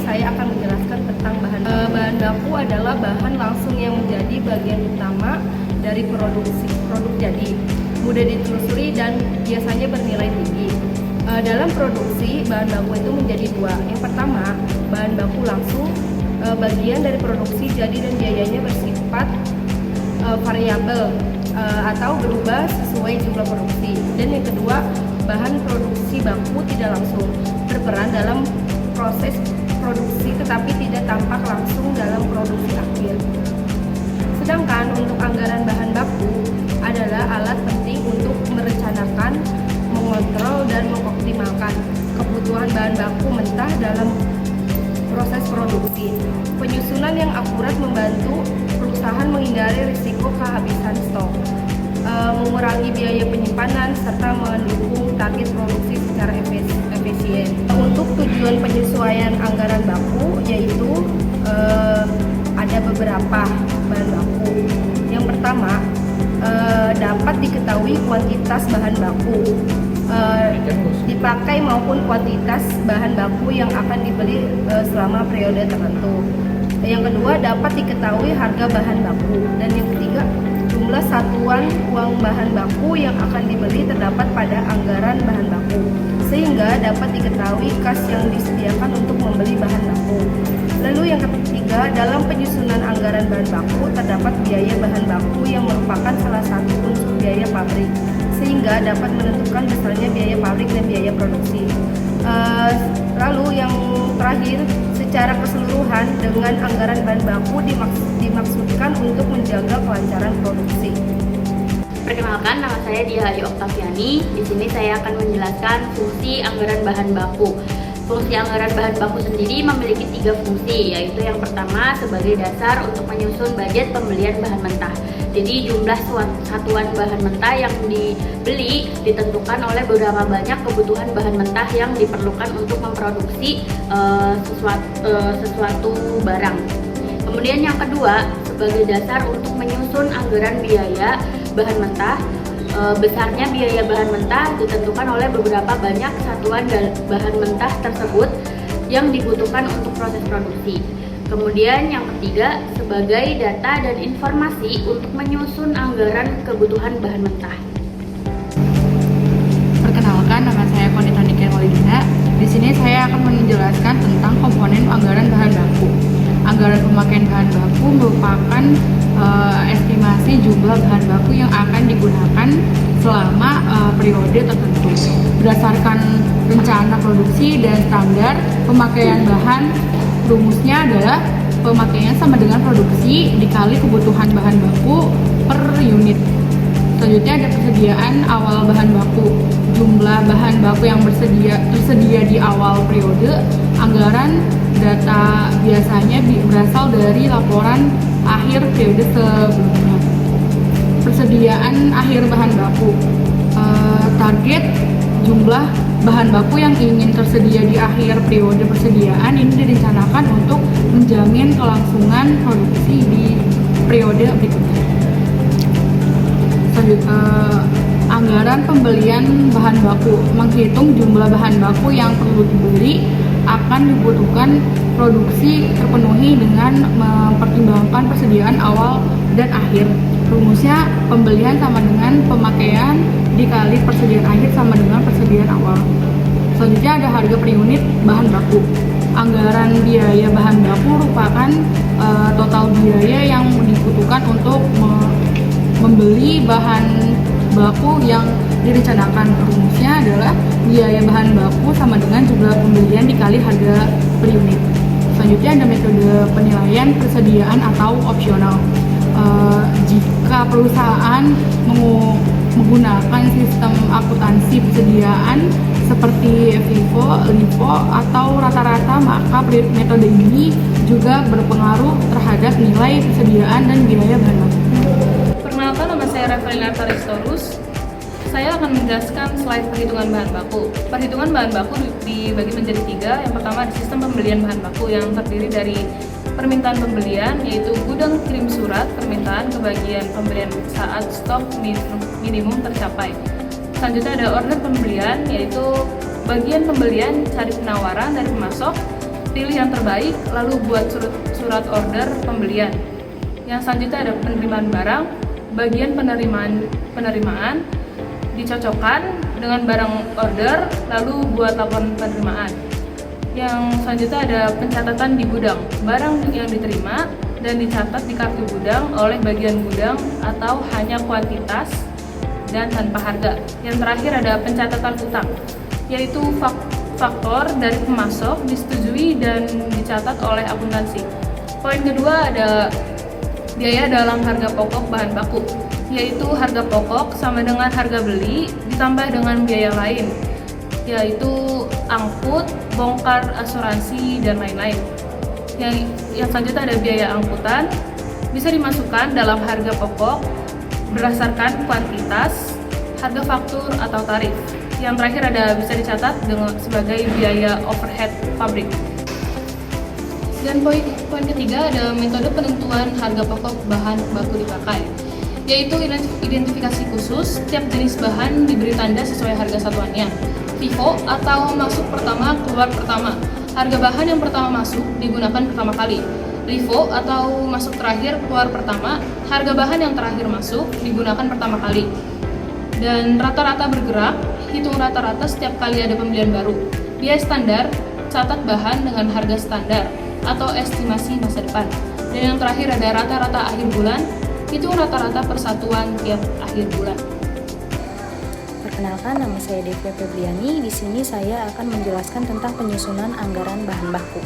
Saya akan menjelaskan tentang bahan baku adalah bahan langsung yang menjadi bagian utama dari produk jadi, mudah ditelusuri dan biasanya bernilai tinggi. Dalam produksi, bahan baku itu menjadi dua. Yang pertama, bahan baku langsung, bagian dari produksi jadi dan biayanya bersifat variabel atau berubah sesuai jumlah produksi. Dan yang kedua, bahan produksi baku tidak langsung, berperan dalam proses produksi tetapi tidak tampak langsung dalam produksi akhir. Sedangkan untuk anggaran bahan baku adalah alat penting untuk merencanakan, mengontrol, dan mengoptimalkan kebutuhan bahan baku mentah dalam proses produksi. Penyusunan yang akurat membantu perusahaan menghindari risiko kehabisan stok, mengurangi biaya penyimpanan, serta mendukung target produksi secara efisien. Untuk tujuan penyesuaian anggaran baku yaitu ada beberapa bahan baku. Yang pertama, dapat diketahui kuantitas bahan baku dipakai maupun kuantitas bahan baku yang akan dibeli selama periode tertentu. Yang kedua, dapat diketahui harga bahan baku. Dan yang ketiga, jumlah satuan uang bahan baku yang akan dibeli terdapat pada anggaran bahan baku, sehingga dapat diketahui kas yang disediakan untuk membeli bahan baku. Lalu yang ketiga, dalam penyusunan anggaran bahan baku terdapat biaya bahan baku yang merupakan salah satu unsur biaya pabrik, sehingga dapat menentukan besarnya biaya pabrik dan biaya produksi. Lalu yang terakhir, secara keseluruhan dengan anggaran bahan baku dimaksudkan untuk menjaga kelancaran produksi. Perkenalkan, nama saya Dia Ayu Oktaviani. Di sini saya akan menjelaskan fungsi anggaran bahan baku. Fungsi anggaran bahan baku sendiri memiliki 3 fungsi, yaitu yang pertama sebagai dasar untuk menyusun budget pembelian bahan mentah. Jadi jumlah satuan bahan mentah yang dibeli ditentukan oleh beberapa banyak kebutuhan bahan mentah yang diperlukan untuk memproduksi sesuatu barang. Kemudian yang kedua, sebagai dasar untuk menyusun anggaran biaya bahan mentah. Besarnya biaya bahan mentah ditentukan oleh beberapa banyak satuan bahan mentah tersebut yang dibutuhkan untuk proses produksi. Kemudian yang ketiga, sebagai data dan informasi untuk menyusun anggaran kebutuhan bahan mentah. Perkenalkan, nama saya Konita Niken Walidina. Di sini saya akan menjelaskan tentang komponen anggaran bahan baku. Anggaran pemakaian bahan baku merupakan estimasi jumlah bahan baku yang akan digunakan selama periode tertentu. Berdasarkan rencana produksi dan standar pemakaian bahan, rumusnya adalah pemakaian sama dengan produksi dikali kebutuhan bahan baku per unit. Selanjutnya ada persediaan awal bahan baku. Jumlah bahan baku yang tersedia di awal periode. Anggaran data biasanya berasal dari laporan akhir periode sebelumnya. Persediaan akhir bahan baku. Target jumlah bahan baku yang ingin tersedia di akhir periode persediaan ini direncanakan untuk menjamin kelangsungan produksi di periode berikutnya. Selanjutnya, anggaran pembelian bahan baku menghitung jumlah bahan baku yang perlu dibeli akan dibutuhkan produksi terpenuhi dengan mempertimbangkan persediaan awal dan akhir. Rumusnya pembelian sama dengan pemakaian dikali persediaan akhir sama dengan persediaan awal. Selanjutnya ada harga per unit bahan baku. Anggaran biaya bahan baku merupakan total biaya yang dibutuhkan untuk membeli bahan baku yang direncanakan. Rumusnya adalah biaya bahan baku sama dengan jumlah pembelian dikali harga per unit. Selanjutnya ada metode penilaian persediaan atau opsional. Jika perusahaan menggunakan sistem akuntansi persediaan seperti FIFO, LIFO, atau rata-rata, maka metode ini juga berpengaruh terhadap nilai persediaan dan biaya bahan baku. Perkenalkan, nama saya Revelina Taristorus. Saya akan menjelaskan slide perhitungan bahan baku. Perhitungan bahan baku dibagi menjadi 3. Yang pertama ada sistem pembelian bahan baku yang terdiri dari permintaan pembelian, yaitu gudang kirim surat permintaan ke bagian pembelian saat stok minimum tercapai. Selanjutnya ada order pembelian, yaitu bagian pembelian cari penawaran dari pemasok, pilih yang terbaik, lalu buat surat order pembelian. Yang selanjutnya ada penerimaan barang, bagian penerimaan dicocokkan dengan barang order, lalu buat laporan penerimaan. Yang selanjutnya ada pencatatan di gudang, barang yang diterima dan dicatat di kartu gudang oleh bagian gudang atau hanya kuantitas dan tanpa harga. Yang terakhir ada pencatatan utang, yaitu faktor dari pemasok disetujui dan dicatat oleh akuntansi. Poin kedua ada biaya dalam harga pokok bahan baku, yaitu harga pokok sama dengan harga beli ditambah dengan biaya lain, yaitu angkut, bongkar, asuransi, dan lain-lain. Yang selanjutnya ada biaya angkutan, bisa dimasukkan dalam harga pokok berdasarkan kuantitas, harga faktur, atau tarif. Yang terakhir ada bisa dicatat sebagai biaya overhead pabrik. Dan poin ketiga ada metode penentuan harga pokok bahan baku dipakai, yaitu identifikasi khusus. Setiap jenis bahan diberi tanda sesuai harga satuannya. FIFO atau masuk pertama keluar pertama, harga bahan yang pertama masuk digunakan pertama kali. LIFO atau masuk terakhir keluar pertama, harga bahan yang terakhir masuk digunakan pertama kali. Dan rata-rata bergerak, hitung rata-rata setiap kali ada pembelian baru. Biaya standar, catat bahan dengan harga standar atau estimasi masa depan. Dan yang terakhir ada rata-rata akhir bulan, hitung rata-rata persatuan tiap akhir bulan. Perkenalkan, nama saya Devia Febriani. Di sini saya akan menjelaskan tentang penyusunan anggaran bahan baku.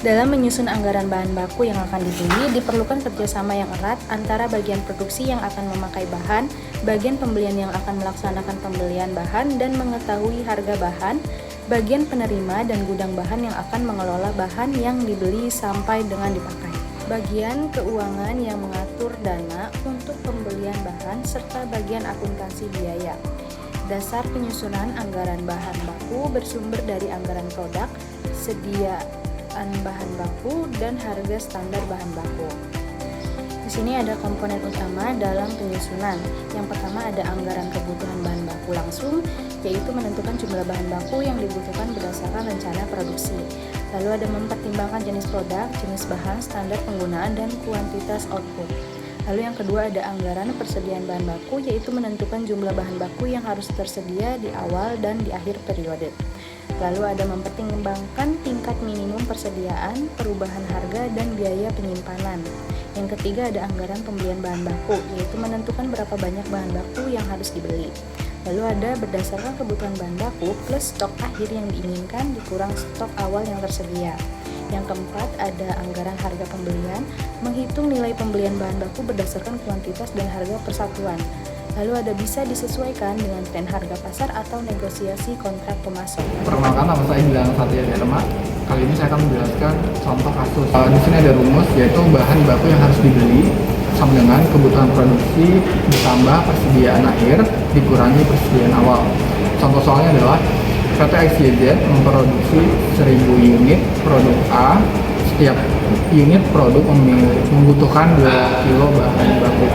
Dalam menyusun anggaran bahan baku yang akan dibeli, diperlukan kerjasama yang erat antara bagian produksi yang akan memakai bahan, bagian pembelian yang akan melaksanakan pembelian bahan dan mengetahui harga bahan, bagian penerima dan gudang bahan yang akan mengelola bahan yang dibeli sampai dengan dipakai, bagian keuangan yang mengatur dana untuk pembelian bahan, serta bagian akuntansi biaya. Dasar penyusunan anggaran bahan baku bersumber dari anggaran produk, sediaan bahan baku, dan harga standar bahan baku. Di sini ada komponen utama dalam penyusunan. Yang pertama ada anggaran kebutuhan bahan baku langsung, yaitu menentukan jumlah bahan baku yang dibutuhkan berdasarkan rencana produksi. Lalu ada mempertimbangkan jenis produk, jenis bahan, standar penggunaan, dan kuantitas output. Lalu yang kedua ada anggaran persediaan bahan baku, yaitu menentukan jumlah bahan baku yang harus tersedia di awal dan di akhir periode. Lalu ada mempertimbangkan tingkat minimum persediaan, perubahan harga, dan biaya penyimpanan. Yang ketiga ada anggaran pembelian bahan baku, yaitu menentukan berapa banyak bahan baku yang harus dibeli. Lalu ada berdasarkan kebutuhan bahan baku plus stok akhir yang diinginkan dikurang stok awal yang tersedia. Yang keempat ada anggaran harga pembelian, menghitung nilai pembelian bahan baku berdasarkan kuantitas dan harga persatuan. Lalu ada bisa disesuaikan dengan tren harga pasar atau negosiasi kontrak pemasok. Perkenalkan, nama saya Gilang Satya Dharma. Kali ini saya akan menjelaskan contoh kasus. Di sini ada rumus, yaitu bahan baku yang harus dibeli sama dengan kebutuhan produksi ditambah persediaan akhir dikurangi persediaan awal. Contoh soalnya adalah PT XYZ memproduksi 1000 unit produk A. Setiap unit produk membutuhkan 2 kilo bahan baku.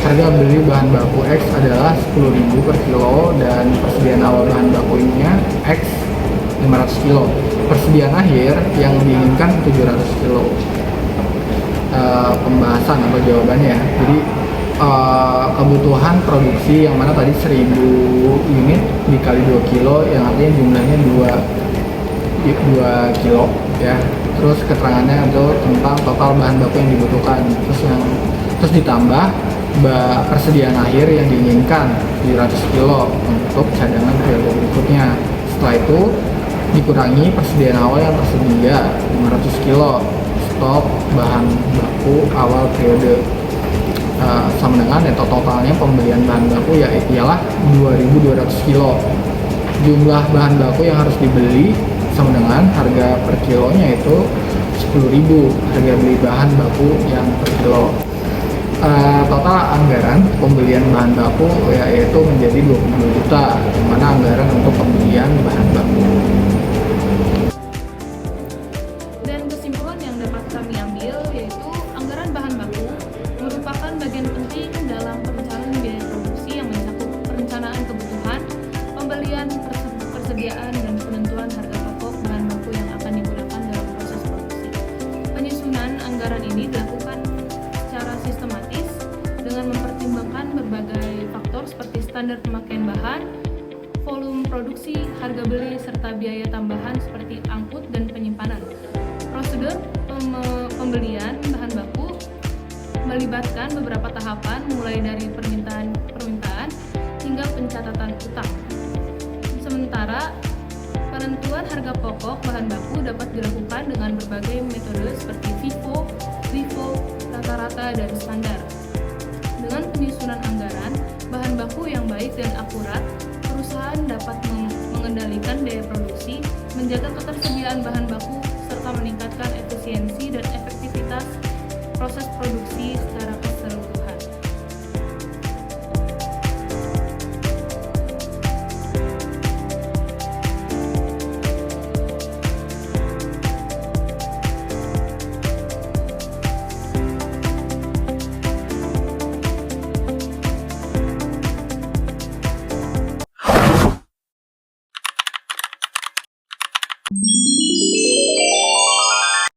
Harga beli bahan baku X adalah 10.000 per kilo dan persediaan awal bahan bakunya X 500 kilo. Persediaan akhir yang diinginkan 700 kilo. Pembahasan atau jawabannya ya. Jadi kebutuhan produksi yang mana tadi 1000 unit dikali 2 kilo yang artinya jumlahnya 2 kilo ya. Terus keterangannya itu tentang total bahan baku yang dibutuhkan. Terus ditambah persediaan akhir yang diinginkan 700 kilo untuk cadangan periode berikutnya. Setelah itu dikurangi persediaan awal yang tersedia 500 kilo stok bahan baku awal periode. sama dengan totalnya pembelian bahan baku ialah 2.200 kilo. Jumlah bahan baku yang harus dibeli sama dengan harga per kilonya itu 10.000 harga beli bahan baku yang per kilo. Total anggaran pembelian bahan baku yaitu menjadi 20 juta, di mana anggaran untuk pembelian bahan baku. Dan kesimpulan yang dapat kami ambil yaitu anggaran bahan baku merupakan bagian penting dalam perencanaan biaya produksi yang mencakup perencanaan kebutuhan, pembelian, persediaan, dan penentuan harga pokok bahan baku yang akan digunakan dalam proses produksi. Penyusunan anggaran ini dilakukan secara sistematis dengan mempertimbangkan berbagai faktor seperti standar pemakaian bahan, volume produksi, harga beli, serta biaya tambahan seperti angkut dan penyimpanan. Prosedur pembelian bahan baku melibatkan beberapa tahapan mulai dari permintaan hingga pencatatan utang. Sementara penentuan harga pokok bahan baku dapat dilakukan dengan berbagai metode seperti FIFO, LIFO, rata-rata, dan standar. Dengan penyusunan anggaran bahan baku yang baik dan akurat, perusahaan dapat mengendalikan biaya produksi, menjaga ketersediaan bahan baku, serta meningkatkan efisiensi dan efektivitas proses produksi secara